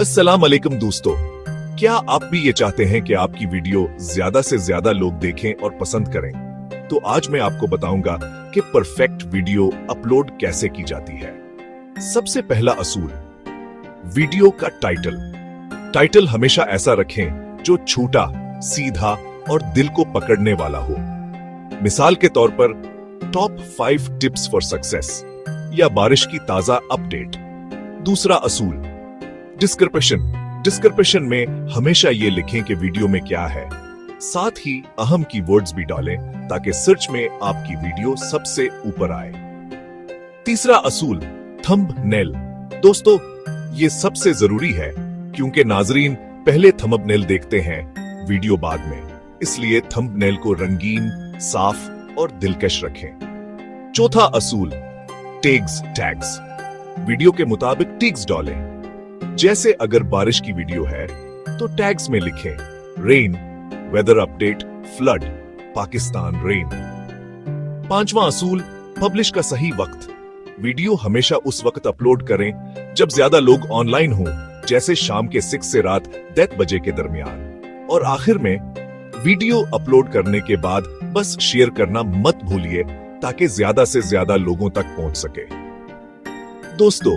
अस्सलाम वालेकुम दोस्तों, क्या आप भी ये चाहते हैं कि आपकी वीडियो ज्यादा से ज्यादा लोग देखें और पसंद करें? तो आज मैं आपको बताऊंगा कि परफेक्ट वीडियो अपलोड कैसे की जाती है। सबसे पहला असूल, वीडियो का टाइटल हमेशा ऐसा रखें जो छोटा, सीधा और दिल को पकड़ने वाला हो। मिसाल के तौर पर टॉप 5 टिप्स फॉर सक्सेस या बारिश की ताजा अपडेट। दूसरा असूल, डिस्क्रिप्शन में हमेशा ये लिखें कि वीडियो में क्या है, साथ ही अहम कीवर्ड्स भी डालें ताकि सर्च में आपकी वीडियो सबसे ऊपर आए। तीसरा असूल, थंबनेल। दोस्तों, ये सबसे जरूरी है क्योंकि नाजरीन पहले थंबनेल देखते हैं, वीडियो बाद में, इसलिए थंबनेल को रंगीन, साफ और दिलकश रखें। चौथा असूल, टैग्स। वीडियो के मुताबिक टैग्स डालें। जैसे अगर बारिश की वीडियो है तो टैग्स में लिखें rain, weather update, flood, Pakistan rain. पांचवा असूल, पब्लिश का सही वक्त। वीडियो हमेशा उस वक्त अपलोड करें जब ज्यादा लोग ऑनलाइन हों, जैसे शाम के 6 से रात 10 बजे के दरमियान। और आखिर में, वीडियो अपलोड करने के बाद बस शेयर करना मत भूलिए ताकि ज्यादा से ज्यादा लोगों तक पहुंच सके। दोस्तों,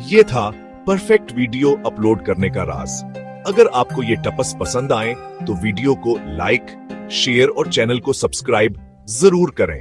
ये था परफेक्ट वीडियो अपलोड करने का राज। अगर आपको ये टिप्स पसंद आए तो वीडियो को लाइक, शेयर और चैनल को सब्सक्राइब जरूर करें।